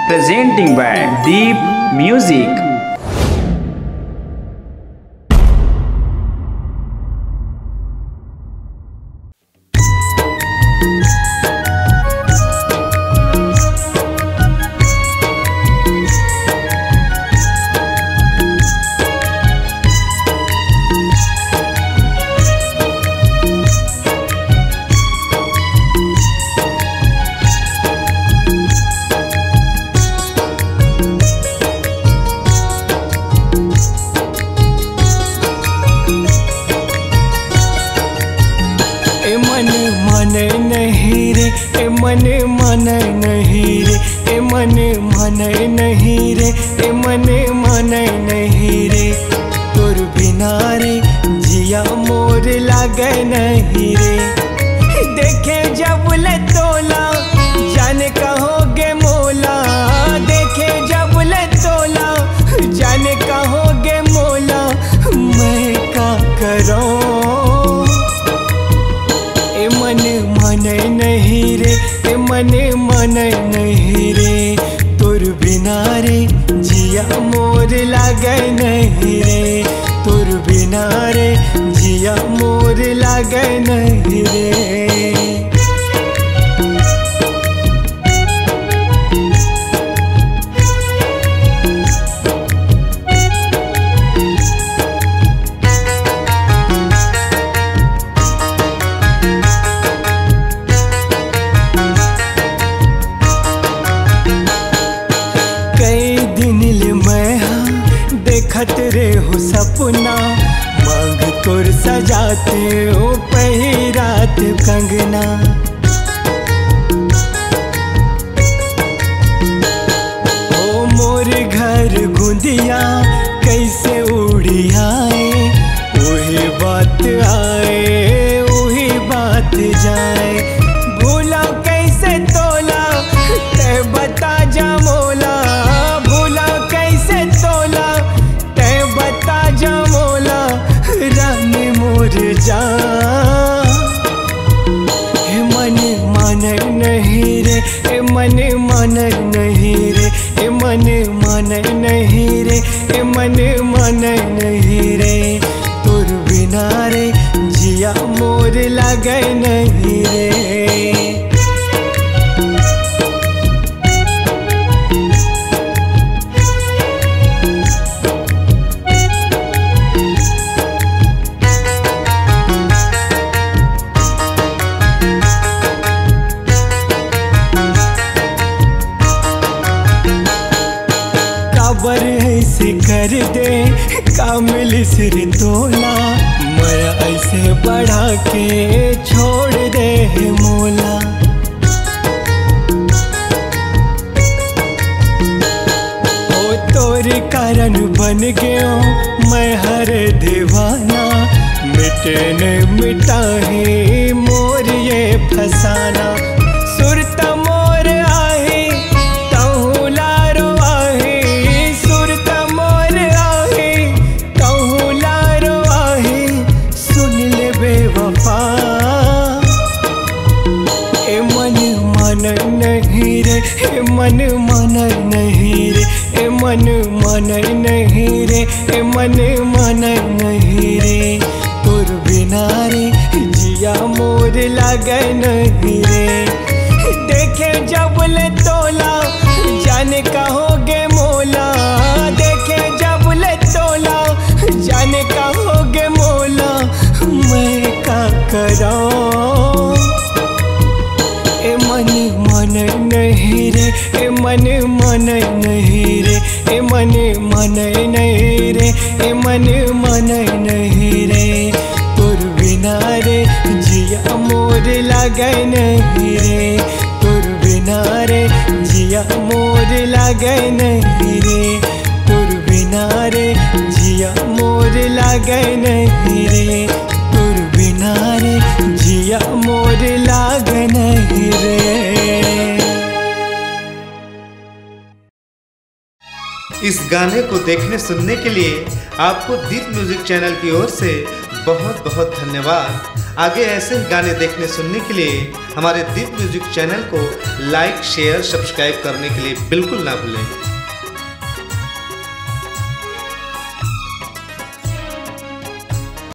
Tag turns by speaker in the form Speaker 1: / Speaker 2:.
Speaker 1: presenting by Deep Music.
Speaker 2: तोर बिना रे जिया मोर लागे नहीं रे। देखे जब ले तोला जाने कहोगे मोला, देखे जब ले तोला जाने कहोगे मोला। मैं का करूं ए मन माने नहीं रे, ए मन माने नहीं रे। तोर बिना रे जिया मोर लागे नहीं रे, तोर बिना रे जिया मोर लागे नहीं रे। देखत रे हो सपना मांग तोर सजाते हो पहिरात कंगना। ओ मोर घर गुंदिया कैसे उड़ी आए, वही बात आए वही बात जाए। भूला कैसे तोला ते बता जा मोला, भूला कैसे तोला बता जा मोला। रानी मोर जा हे मन मान नहीं रे, हे मन मान नहीं रे, हे मन मान नहीं रे, हे मन मान नहीं रे। तोर बिना रे जिया मोर लागे नहीं रे। काबर ऐसे कर दे कामिल सिर तोला, मैं ऐसे बढ़ा के छोड़ दे मोला। ओ तोर कारण बन गयो मैं हर दीवाना, मिटे न मिटा है मोर ये फसाना। सुरत मोर आहे कहूँ लारो आहे, सुरत मोर आहे कहूँ लारो आहे। सुन ले बेवफा ए मन मन नहीं रे, ए मन मन नहीं रे, ए मन मन नहीं रे, ए मन मन नहीं रे। तोर बिना रे जिया मोर लागे नहीं रे। देखे जब ले तोला जाने कहोगे मोला, देखे जब ले तोला जाने कहोगे मोला। मैं का करूं ए मन मन नहीं रे, ए मन मन नहीं रे, ए मन मन नहीं रे, ए मन मन नहीं रे। तोर बिना रे जिया मोर लागे नहीं रे, तोर बिना रे जिया मोर लागे नहीं रे, तोर बिना रे जिया मोर लागे नहीं रे, तोर बिना रे जिया मोर लागे नहीं रे।
Speaker 3: इस गाने को देखने सुनने के लिए आपको दीप म्यूजिक चैनल की ओर से बहुत बहुत धन्यवाद। आगे ऐसे ही गाने देखने सुनने के लिए हमारे दीप म्यूजिक चैनल को लाइक शेयर सब्सक्राइब करने के लिए बिल्कुल ना भूलें।